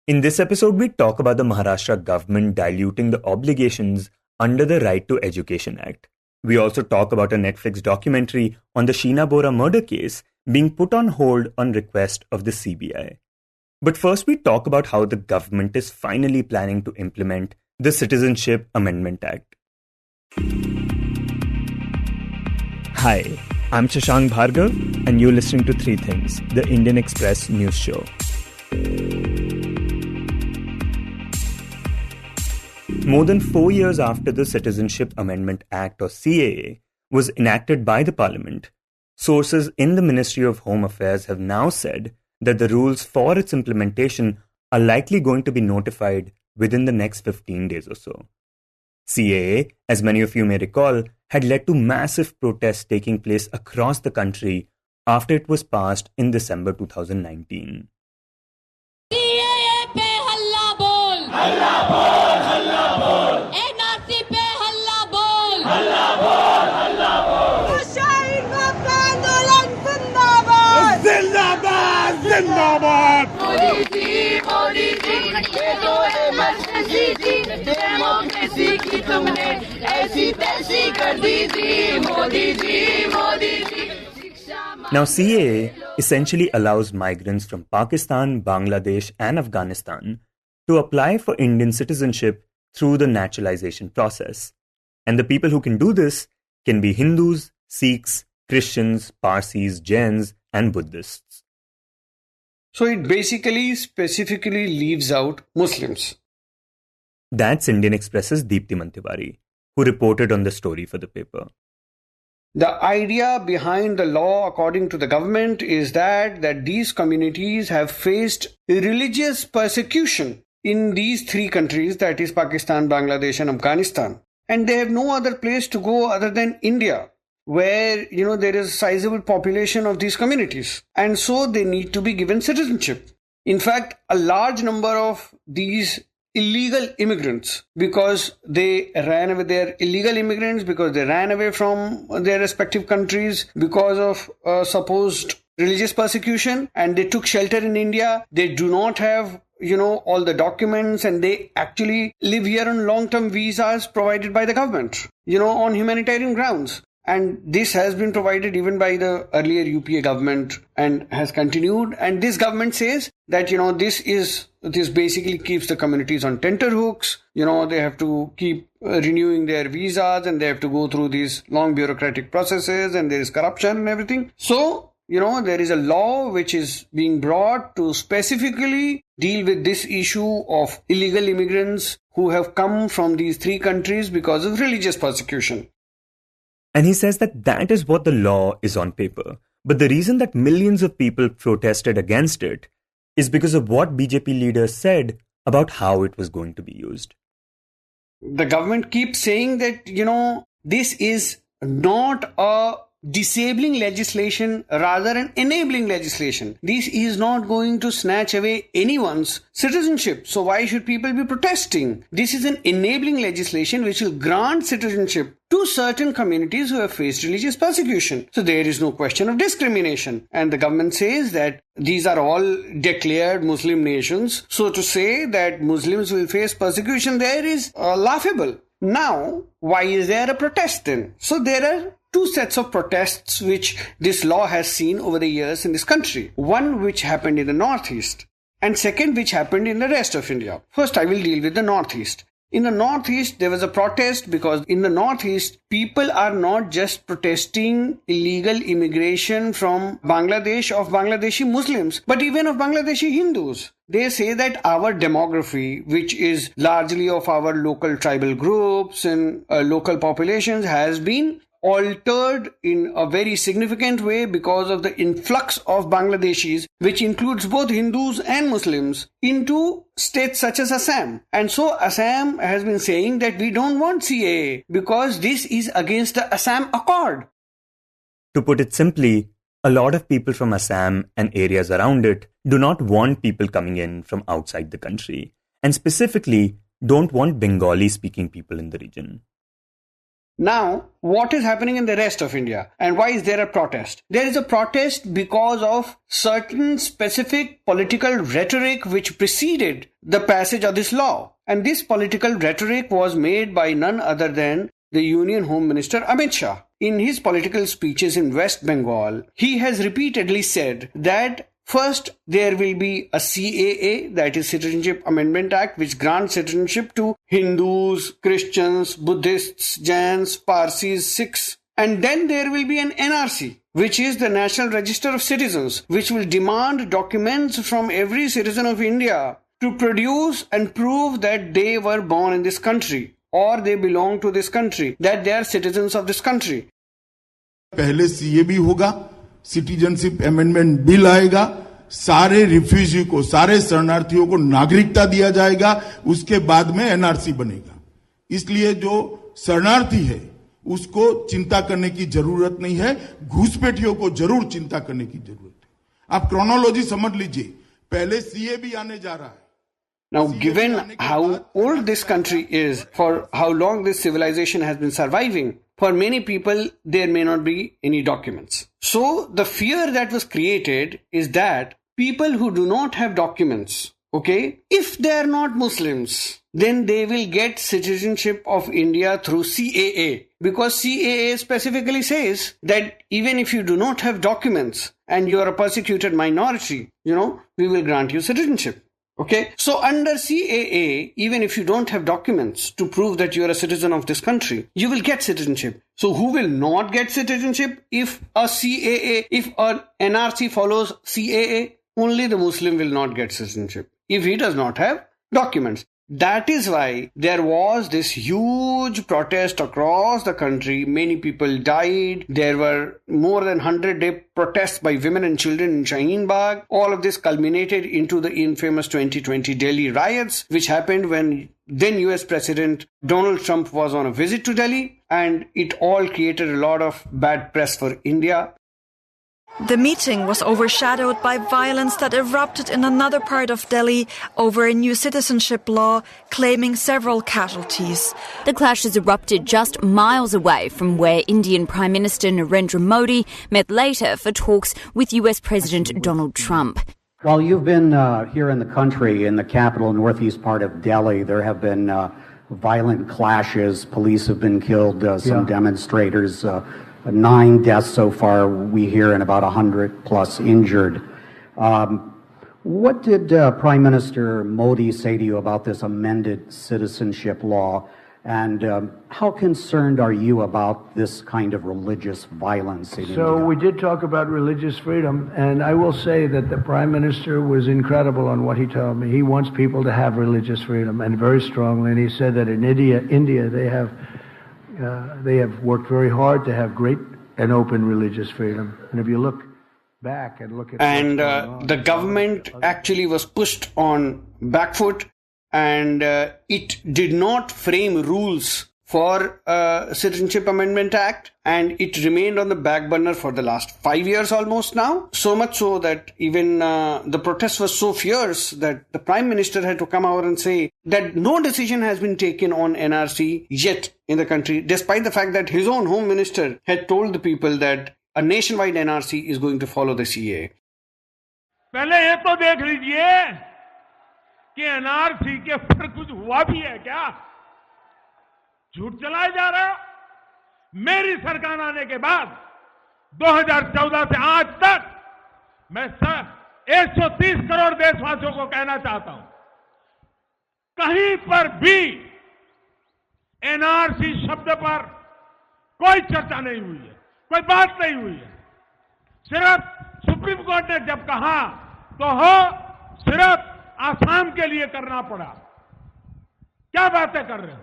In this episode, we talk about the Maharashtra government diluting the obligations under the Right to Education Act. We also talk about a Netflix documentary on the Sheena Bora murder case being put on hold on request of the CBI. But first, we talk about how the government is finally planning to implement the Citizenship Amendment Act. Hi, I'm Shashank Bhargava, and you're listening to Three Things, the Indian Express news show. More than 4 years after the Citizenship Amendment Act, or CAA, was enacted by the Parliament, sources in the Ministry of Home Affairs have now said that the rules for its implementation are likely going to be notified within the next 15 days or so. CAA, as many of you may recall, had led to massive protests taking place across the country after it was passed in December 2019. Now, CAA essentially allows migrants from Pakistan, Bangladesh, and Afghanistan to apply for Indian citizenship through the naturalization process. And the people who can do this can be Hindus, Sikhs, Christians, Parsis, Jains, and Buddhists. So it basically specifically leaves out Muslims. That's Indian Express's Deeptiman Tiwary, who reported on the story for the paper. The idea behind the law, according to the government, is that these communities have faced religious persecution in these three countries, that is Pakistan, Bangladesh, and Afghanistan. And they have no other place to go other than India, where, there is a sizable population of these communities. And so they need to be given citizenship. In fact, a large number of these illegal immigrants, because they ran away from their respective countries because of supposed religious persecution, and they took shelter in India. They do not have all the documents, and they actually live here on long-term visas provided by the government, on humanitarian grounds. And this has been provided even by the earlier UPA government and has continued. And this government says that, this basically keeps the communities on tenterhooks. They have to keep renewing their visas, and they have to go through these long bureaucratic processes, and there is corruption and everything. So, there is a law which is being brought to specifically deal with this issue of illegal immigrants who have come from these three countries because of religious persecution. And he says that is what the law is on paper. But the reason that millions of people protested against it is because of what BJP leaders said about how it was going to be used. The government keeps saying that, this is not a disabling legislation, rather an enabling legislation. This is not going to snatch away anyone's citizenship. So why should people be protesting? This is an enabling legislation which will grant citizenship to certain communities who have faced religious persecution. So there is no question of discrimination. And the government says that these are all declared Muslim nations. So to say that Muslims will face persecution there is laughable. Now, why is there a protest then? So there are two sets of protests which this law has seen over the years in this country. One which happened in the Northeast, and second which happened in the rest of India. First, I will deal with the Northeast. In the Northeast, there was a protest because in the Northeast, people are not just protesting illegal immigration from Bangladesh of Bangladeshi Muslims, but even of Bangladeshi Hindus. They say that our demography, which is largely of our local tribal groups and local populations, has been altered in a very significant way because of the influx of Bangladeshis, which includes both Hindus and Muslims, into states such as Assam. And so Assam has been saying that we don't want CAA because this is against the Assam Accord. To put it simply, a lot of people from Assam and areas around it do not want people coming in from outside the country, and specifically don't want Bengali-speaking people in the region. Now, what is happening in the rest of India and why is there a protest? There is a protest because of certain specific political rhetoric which preceded the passage of this law. And this political rhetoric was made by none other than the Union Home Minister Amit Shah. In his political speeches in West Bengal, he has repeatedly said that first, there will be a CAA, that is Citizenship Amendment Act, which grants citizenship to Hindus, Christians, Buddhists, Jains, Parsis, Sikhs. And then there will be an NRC, which is the National Register of Citizens, which will demand documents from every citizen of India to produce and prove that they were born in this country or they belong to this country, that they are citizens of this country. पहले CA भी होगा, citizenship amendment bill आएगा, सारे refugee को, सारे शरणार्थियों को नागरिकता दिया जाएगा, उसके बाद में एनआरसी बनेगा. इसलिए जो शरणार्थी है उसको चिंता करने की जरूरत नहीं है, घुसपैठियों को जरूर चिंता करने की जरूरत है. आप क्रोनोलॉजी समझ लीजिए, पहले सीए भी आने जा रहा है. Now, given how old this country is, for how long this civilization has been surviving, for many people, there may not be any documents. So, the fear that was created is that people who do not have documents, okay, if they are not Muslims, then they will get citizenship of India through CAA. Because CAA specifically says that even if you do not have documents and you are a persecuted minority, we will grant you citizenship. Okay, so under CAA, even if you don't have documents to prove that you are a citizen of this country, you will get citizenship. So who will not get citizenship if an NRC follows CAA? Only the Muslim will not get citizenship if he does not have documents. That is why there was this huge protest across the country. Many people died. There were more than 100-day protests by women and children in Shaheen Bagh. All of this culminated into the infamous 2020 Delhi riots, which happened when then US President Donald Trump was on a visit to Delhi, and it all created a lot of bad press for India. The meeting was overshadowed by violence that erupted in another part of Delhi over a new citizenship law, claiming several casualties. The clashes erupted just miles away from where Indian Prime Minister Narendra Modi met later for talks with US President Donald Trump. While you've been here in the country, in the capital northeast part of Delhi, there have been violent clashes. Police have been killed, some demonstrators. 9 deaths so far, we hear, and about 100 plus injured. What did Prime Minister Modi say to you about this amended citizenship law? And how concerned are you about this kind of religious violence in India? So we did talk about religious freedom, and I will say that the Prime Minister was incredible on what he told me. He wants people to have religious freedom, and very strongly. And he said that in India they have worked very hard to have great and open religious freedom. And if you look back and look at the government actually was pushed on back foot, and it did not frame rules for Citizenship Amendment Act, and it remained on the back burner for the last 5 years almost now. So much so that even the protest was so fierce that the Prime Minister had to come out and say that no decision has been taken on NRC yet in the country, despite the fact that his own Home Minister had told the people that a nationwide NRC is going to follow the CAA. पहले ये तो देख लीजिए कि NRC के ऊपर कुछ हुआ भी है क्या? झूठ चलाया जा रहा. मेरी सरकार आने के बाद 2014 से आज तक मैं 130 करोड़ देशवासियों को कहना चाहता हूं, कहीं पर भी एनआरसी शब्द पर कोई चर्चा नहीं हुई है, कोई बात नहीं हुई है. सिर्फ सुप्रीम कोर्ट ने जब कहा तो सिर्फ आसाम के लिए करना पड़ा. क्या बातें कर रहे हो?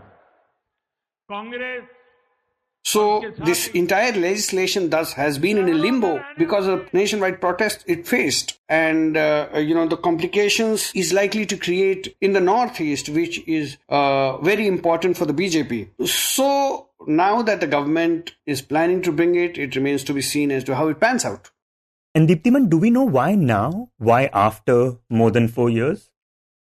Congress. So this entire legislation thus has been in a limbo because of nationwide protests it faced, and the complications is likely to create in the northeast, which is very important for the BJP. So now that the government is planning to bring it, it remains to be seen as to how it pans out. And Deeptiman, do we know why now? Why after more than 4 years?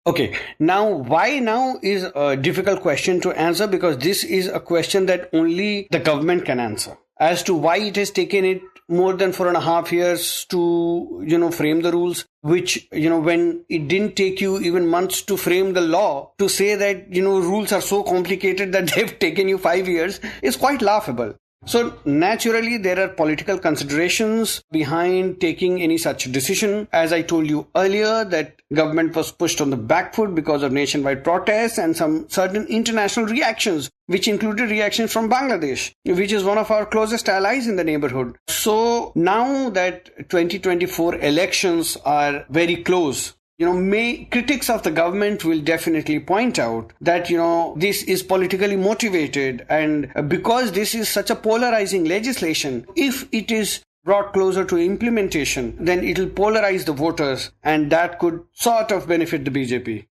Okay, now why now is a difficult question to answer, because this is a question that only the government can answer. As to why it has taken it more than 4.5 years to, frame the rules, which, when it didn't take you even months to frame the law, to say that, rules are so complicated that they've taken you 5 years is quite laughable. So naturally, there are political considerations behind taking any such decision. As I told you earlier, that government was pushed on the back foot because of nationwide protests and some certain international reactions, which included reactions from Bangladesh, which is one of our closest allies in the neighborhood. So now that 2024 elections are very close, critics of the government will definitely point out that, this is politically motivated, and because this is such a polarizing legislation, if it is brought closer to implementation, then it will polarize the voters, and that could sort of benefit the BJP.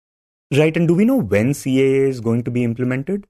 Right, and do we know when CAA is going to be implemented?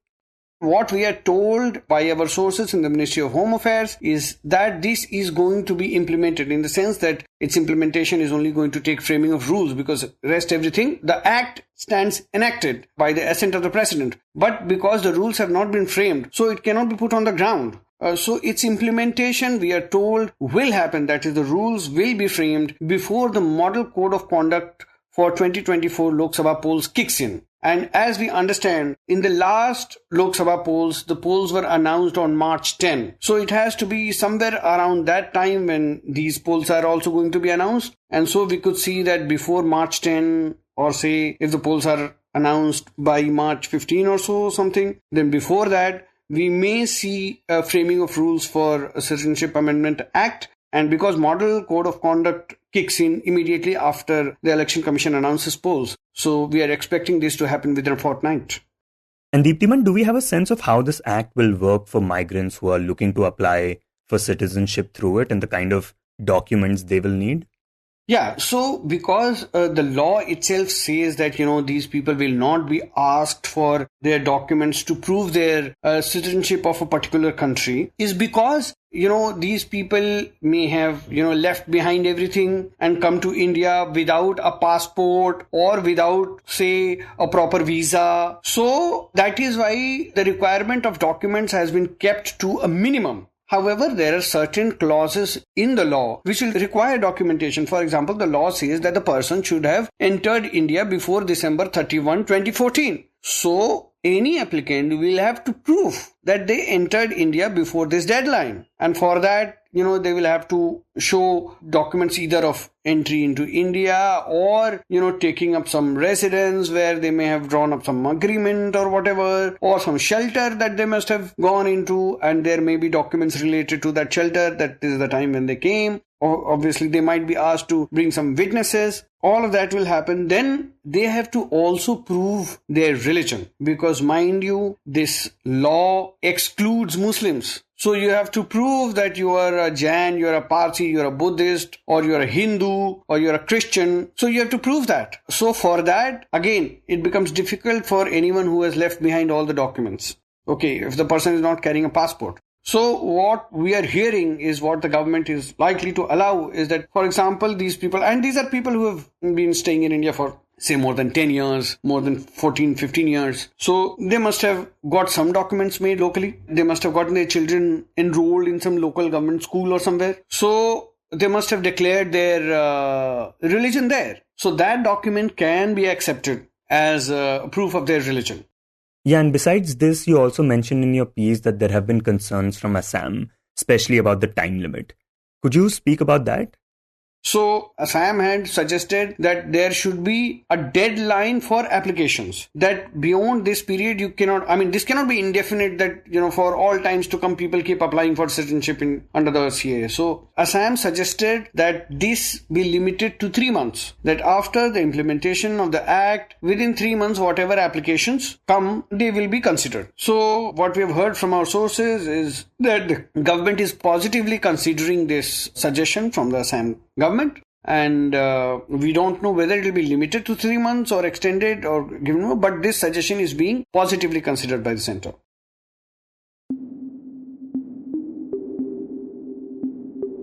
What we are told by our sources in the Ministry of Home Affairs is that this is going to be implemented, in the sense that its implementation is only going to take framing of rules, because rest everything, the act stands enacted by the assent of the president. But because the rules have not been framed, so it cannot be put on the ground. So its implementation, we are told, will happen. That is, the rules will be framed before the Model Code of Conduct for 2024 Lok Sabha polls kicks in. And as we understand, in the last Lok Sabha polls, the polls were announced on March 10. So it has to be somewhere around that time when these polls are also going to be announced. And so we could see that before March 10, or say if the polls are announced by March 15 or so, something, then before that, we may see a framing of rules for a Citizenship Amendment Act. And because Model Code of Conduct kicks in immediately after the Election Commission announces polls, so we are expecting this to happen within a fortnight. And Deeptiman, do we have a sense of how this act will work for migrants who are looking to apply for citizenship through it, and the kind of documents they will need? Yeah, so because the law itself says that, these people will not be asked for their documents to prove their citizenship of a particular country, is because, these people may have, left behind everything and come to India without a passport or without, say, a proper visa. So that is why the requirement of documents has been kept to a minimum. However, there are certain clauses in the law which will require documentation. For example, the law says that the person should have entered India before December 31, 2014. So, any applicant will have to prove that they entered India before this deadline. And for that, they will have to show documents either of entry into India or, taking up some residence where they may have drawn up some agreement or whatever, or some shelter that they must have gone into, and there may be documents related to that shelter, that is the time when they came. Or obviously, they might be asked to bring some witnesses. All of that will happen. Then they have to also prove their religion, because mind you, this law excludes Muslims. So you have to prove that you are a Jain, you are a Parsi, you are a Buddhist, or you are a Hindu, or you are a Christian. So you have to prove that. So for that, again, it becomes difficult for anyone who has left behind all the documents. Okay, if the person is not carrying a passport. So what we are hearing is what the government is likely to allow is that, for example, these people, and these are people who have been staying in India for, say, more than 10 years, more than 14, 15 years. So they must have got some documents made locally. They must have gotten their children enrolled in some local government school or somewhere. So they must have declared their religion there. So that document can be accepted as proof of their religion. Yeah, and besides this, you also mentioned in your piece that there have been concerns from Assam, especially about the time limit. Could you speak about that? So Assam had suggested that there should be a deadline for applications, that beyond this period you cannot, this cannot be indefinite, that, for all times to come people keep applying for citizenship under the CAA. So Assam suggested that this be limited to 3 months, that after the implementation of the act, within 3 months whatever applications come, they will be considered. So what we have heard from our sources is that the government is positively considering this suggestion from the Assam government, and we don't know whether it will be limited to 3 months or extended or given, but this suggestion is being positively considered by the centre.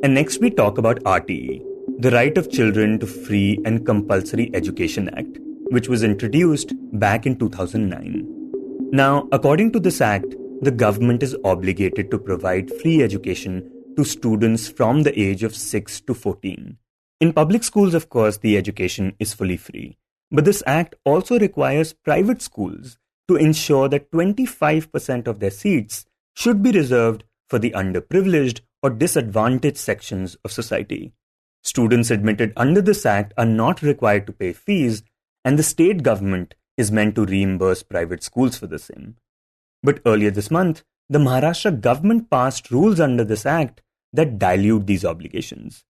And next we talk about RTE, the Right of Children to Free and Compulsory Education Act, which was introduced back in 2009. Now, according to this act, the government is obligated to provide free education to students from the age of 6 to 14. In public schools, of course, the education is fully free. But this act also requires private schools to ensure that 25% of their seats should be reserved for the underprivileged or disadvantaged sections of society. Students admitted under this act are not required to pay fees, and the state government is meant to reimburse private schools for the same. But earlier this month, the Maharashtra government passed rules under this act that dilute these obligations.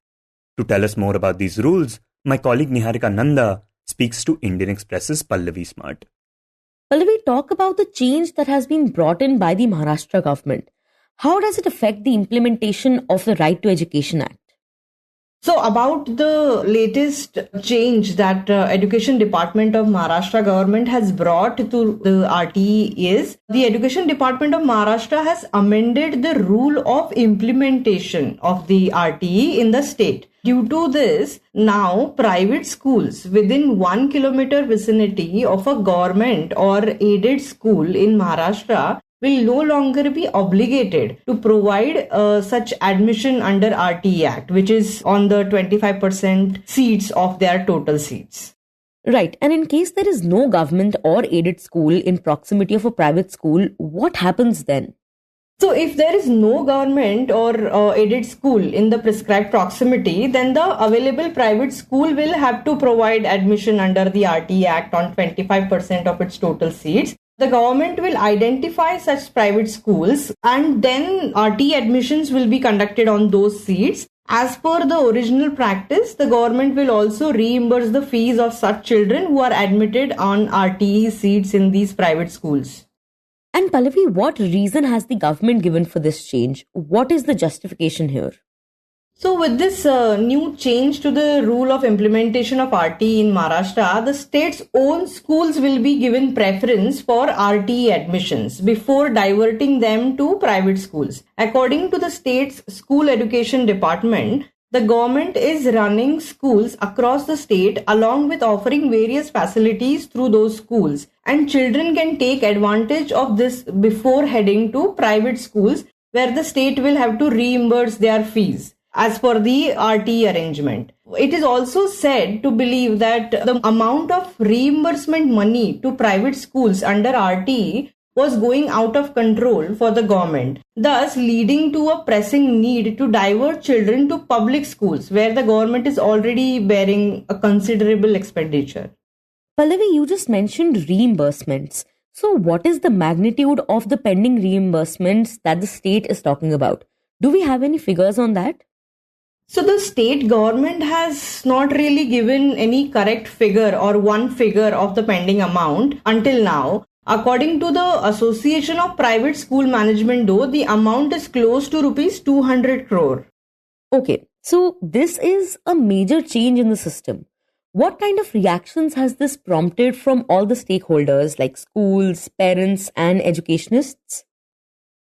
To tell us more about these rules, my colleague Niharika Nanda speaks to Indian Express's Pallavi Smart. Pallavi, talk about the change that has been brought in by the Maharashtra government. How does it affect the implementation of the Right to Education Act? So about the latest change that Education Department of Maharashtra government has brought to the RTE is the Education Department of Maharashtra has amended the rule of implementation of the RTE in the state. Due to this, now private schools within 1 kilometer vicinity of a government or aided school in Maharashtra will no longer be obligated to provide such admission under RTE Act, which is on the 25% seats of their total seats. Right. And in case there is no government or aided school in proximity of a private school, what happens then? So if there is no government or aided school in the prescribed proximity, then the available private school will have to provide admission under the RTE Act on 25% of its total seats. The government will identify such private schools and then RTE admissions will be conducted on those seats. As per the original practice, the government will also reimburse the fees of such children who are admitted on RTE seats in these private schools. And Pallavi, what reason has the government given for this change? What is the justification here? So with this new change to the rule of implementation of RTE in Maharashtra, the state's own schools will be given preference for RTE admissions before diverting them to private schools. According to the state's school education department, the government is running schools across the state along with offering various facilities through those schools, and children can take advantage of this before heading to private schools where the state will have to reimburse their fees as per the RTE arrangement. It is also said to believe that the amount of reimbursement money to private schools under RTE was going out of control for the government, thus leading to a pressing need to divert children to public schools where the government is already bearing a considerable expenditure. Pallavi, you just mentioned reimbursements. So what is the magnitude of the pending reimbursements that the state is talking about? Do we have any figures on that? So the state government has not really given any correct figure or one figure of the pending amount until now. According to the Association of Private School Management, though, the amount is close to rupees 200 crore. Okay, so this is a major change in the system. What kind of reactions has this prompted from all the stakeholders like schools, parents, and educationists?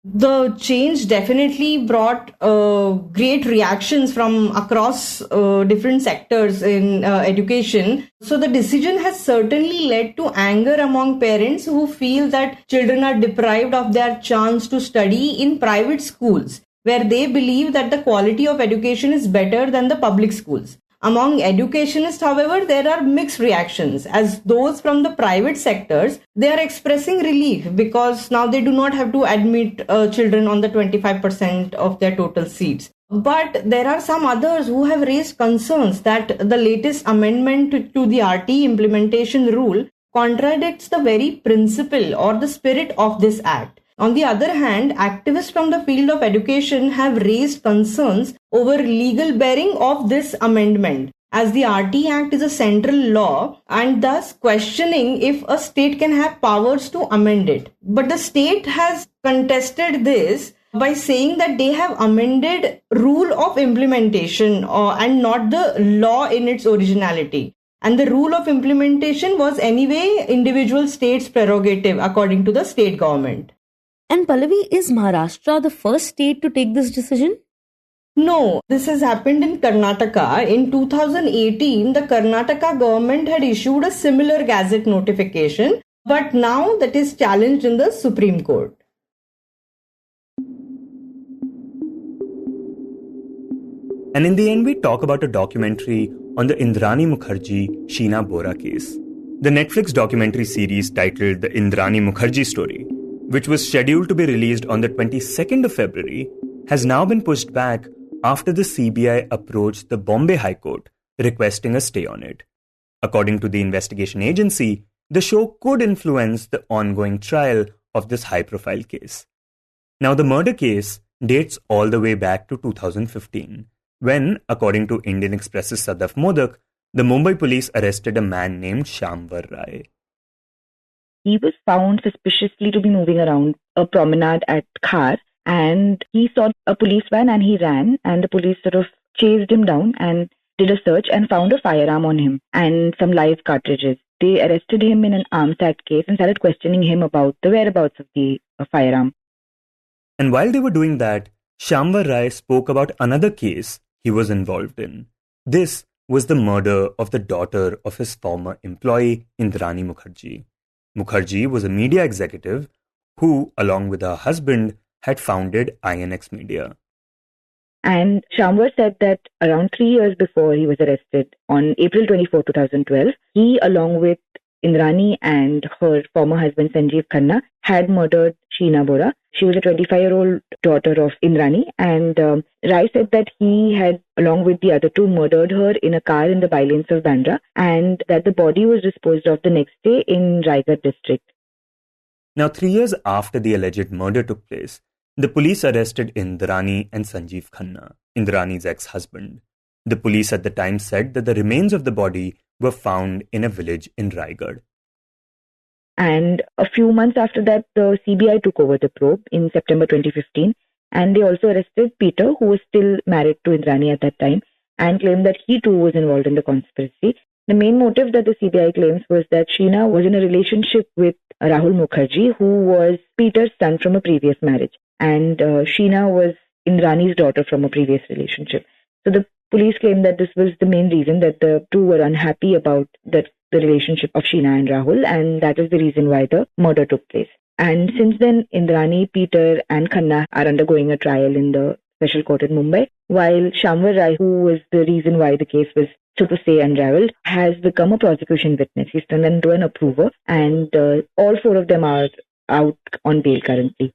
The change definitely brought great reactions from across different sectors in education. So the decision has certainly led to anger among parents who feel that children are deprived of their chance to study in private schools, where they believe that the quality of education is better than the public schools. Among educationists, however, there are mixed reactions, as those from the private sectors, they are expressing relief because now they do not have to admit children on the 25% of their total seats. But there are some others who have raised concerns that the latest amendment to the RTE implementation rule contradicts the very principle or the spirit of this act. On the other hand, activists from the field of education have raised concerns over legal bearing of this amendment, as the RTE Act is a central law and thus questioning if a state can have powers to amend it. But the state has contested this by saying that they have amended rule of implementation and not the law in its originality. And the rule of implementation was anyway individual states' prerogative according to the state government. And Pallavi, is Maharashtra the first state to take this decision? No, this has happened in Karnataka. In 2018, the Karnataka government had issued a similar gazette notification, but now that is challenged in the Supreme Court. And in the end, we talk about a documentary on the Indrani Mukherjee Sheena Bora case. The Netflix documentary series titled The Indrani Mukherjee Story, which was scheduled to be released on the 22nd of February, has now been pushed back after the CBI approached the Bombay High Court requesting a stay on it. According to the investigation agency, the show could influence the ongoing trial of this high-profile case. Now, the murder case dates all the way back to 2015, when, according to Indian Express's Sadaf Modak, the Mumbai police arrested a man named Shamvar Rai. He was found suspiciously to be moving around a promenade at Khar, and he saw a police van and he ran, and the police sort of chased him down and did a search and found a firearm on him and some live cartridges. They arrested him in an Arms Act case and started questioning him about the whereabouts of the firearm. And while they were doing that, Shamvar Rai spoke about another case he was involved in. This was the murder of the daughter of his former employee, Indrani Mukherjee. Mukherjee was a media executive who, along with her husband, had founded INX Media. And Shamvar said that around 3 years before he was arrested, on April 24, 2012, he, along with Indrani and her former husband Sanjeev Khanna, had murdered Sheena Bora. She was a 25-year-old daughter of Indrani, and Rai said that he had, along with the other two, murdered her in a car in the bylanes of Bandra, and that the body was disposed of the next day in Raigad district. Now, 3 years after the alleged murder took place, the police arrested Indrani and Sanjeev Khanna, Indrani's ex-husband. The police at the time said that the remains of the body were found in a village in Raigad. And a few months after that, the CBI took over the probe in September 2015, and they also arrested Peter, who was still married to Indrani at that time, and claimed that he too was involved in the conspiracy. The main motive that the CBI claims was that Sheena was in a relationship with Rahul Mukherjee, who was Peter's son from a previous marriage, and Sheena was Indrani's daughter from a previous relationship. So the police claimed that this was the main reason, that the two were unhappy about the relationship of Sheena and Rahul, and that is the reason why the murder took place. And since then, Indrani, Peter and Khanna are undergoing a trial in the special court in Mumbai, while Shamvar Rai, who was the reason why the case was, so to say, unraveled, has become a prosecution witness. He's turned into an approver, and all four of them are out on bail currently.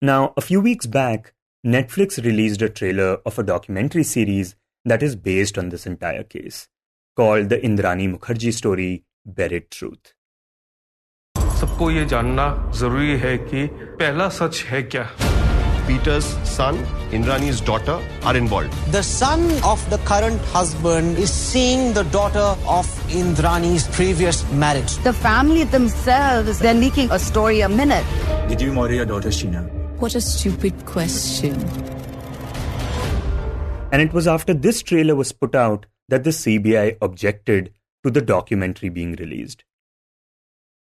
Now, a few weeks back, Netflix released a trailer of a documentary series that is based on this entire case, called The Indrani Mukherjee Story, Buried Truth. सबको ये जानना जरूरी है कि पहला सच है क्या? Peter's son, Indrani's daughter are involved. The son of the current husband is seeing the daughter of Indrani's previous marriage. The family themselves, they're leaking a story a minute. Did you murder your daughter, Sheena? What a stupid question. And it was after this trailer was put out that the CBI objected to the documentary being released.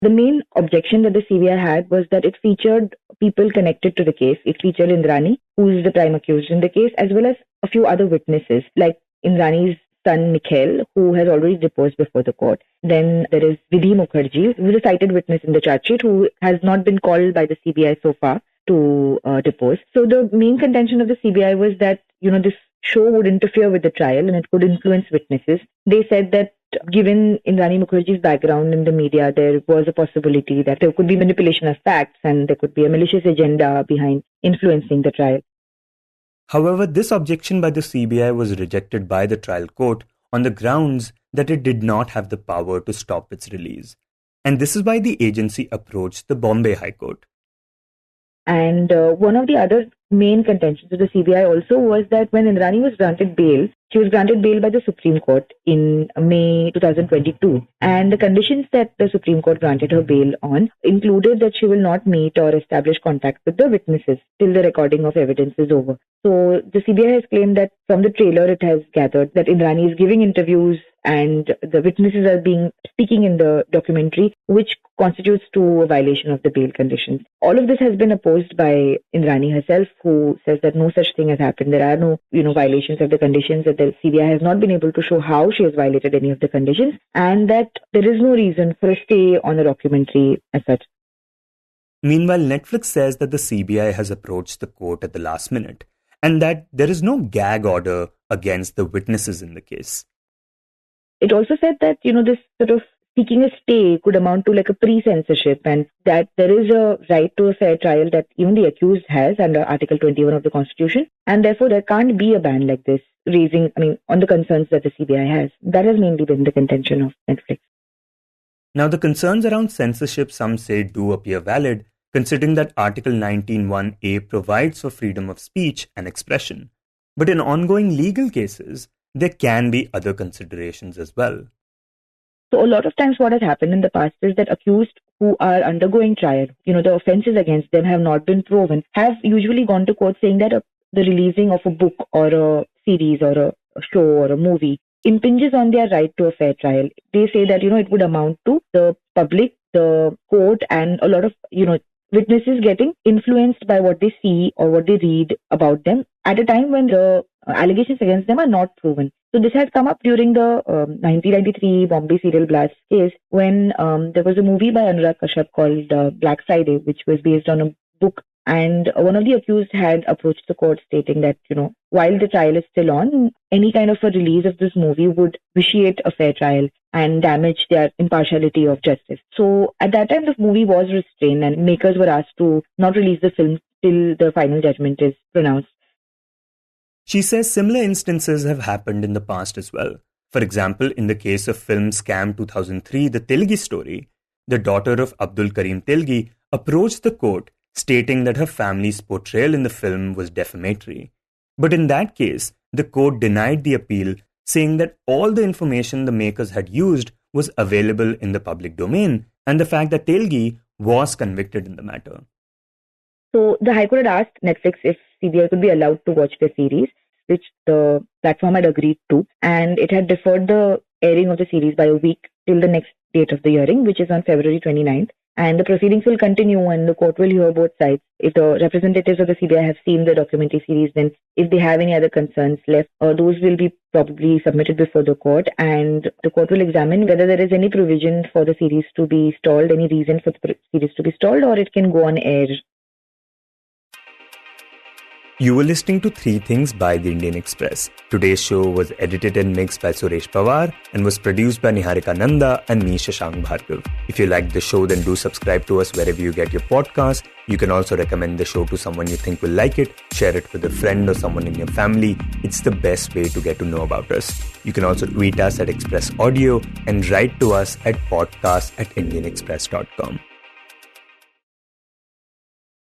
The main objection that the CBI had was that it featured people connected to the case. It featured Indrani, who is the prime accused in the case, as well as a few other witnesses, like Indrani's son Mikhail, who has already deposed before the court. Then there is Vidhi Mukherjee, who is a cited witness in the charge sheet, who has not been called by the CBI so far to depose. So the main contention of the CBI was that, this show would interfere with the trial and it could influence witnesses. They said that given Indrani Mukherjee's background in the media, there was a possibility that there could be manipulation of facts and there could be a malicious agenda behind influencing the trial. However, this objection by the CBI was rejected by the trial court on the grounds that it did not have the power to stop its release. And this is why the agency approached the Bombay High Court. And one of the other main contentions of the CBI also was that when Indrani was granted bail, she was granted bail by the Supreme Court in May 2022. And the conditions that the Supreme Court granted her bail on included that she will not meet or establish contact with the witnesses till the recording of evidence is over. So the CBI has claimed that from the trailer it has gathered that Indrani is giving interviews and the witnesses are speaking in the documentary, which constitutes to a violation of the bail conditions. All of this has been opposed by Indrani herself, who says that no such thing has happened. There are no, violations of the conditions, that the CBI has not been able to show how she has violated any of the conditions, and that there is no reason for a stay on the documentary as such. Meanwhile, Netflix says that the CBI has approached the court at the last minute and that there is no gag order against the witnesses in the case. It also said that, this sort of seeking a stay could amount to like a pre-censorship, and that there is a right to a fair trial that even the accused has under Article 21 of the Constitution, and therefore there can't be a ban like this, on the concerns that the CBI has. That has mainly been the contention of Netflix. Now, the concerns around censorship, some say, do appear valid, considering that Article 19(1)(a) provides for freedom of speech and expression. But in ongoing legal cases, there can be other considerations as well. So a lot of times what has happened in the past is that accused who are undergoing trial, the offences against them have not been proven, have usually gone to court saying that the releasing of a book or a series or a show or a movie impinges on their right to a fair trial. They say that, it would amount to the public, the court, and a lot of, witnesses getting influenced by what they see or what they read about them at a time when the allegations against them are not proven. So this has come up during the 1993 Bombay serial blast case, when there was a movie by Anurag Kashyap called Black Friday, which was based on a book. And one of the accused had approached the court stating that, while the trial is still on, any kind of a release of this movie would vitiate a fair trial and damage their impartiality of justice. So at that time, the movie was restrained and makers were asked to not release the film till the final judgment is pronounced. She says similar instances have happened in the past as well. For example, in the case of film Scam 2003, the Tilgi story, the daughter of Abdul Karim Tilgi approached the court stating that her family's portrayal in the film was defamatory. But in that case, the court denied the appeal, saying that all the information the makers had used was available in the public domain, and the fact that Tilgi was convicted in the matter. So the High Court had asked Netflix if CBI could be allowed to watch the series, which the platform had agreed to, and it had deferred the airing of the series by a week till the next date of the hearing, which is on February 29th. And the proceedings will continue and the court will hear both sides. If the representatives of the CBI have seen the documentary series, then if they have any other concerns left, those will be probably submitted before the court, and the court will examine whether there is any provision for the series to be stalled, any reason for the series to be stalled, or it can go on air. You were listening to Three Things by the Indian Express. Today's show was edited and mixed by Suresh Pawar and was produced by Niharika, Nanda and me, Shashank Bhargava. If you liked the show, then do subscribe to us wherever you get your podcast. You can also recommend the show to someone you think will like it, share it with a friend or someone in your family. It's the best way to get to know about us. You can also tweet us at Express Audio and write to us at podcast@indianexpress.com.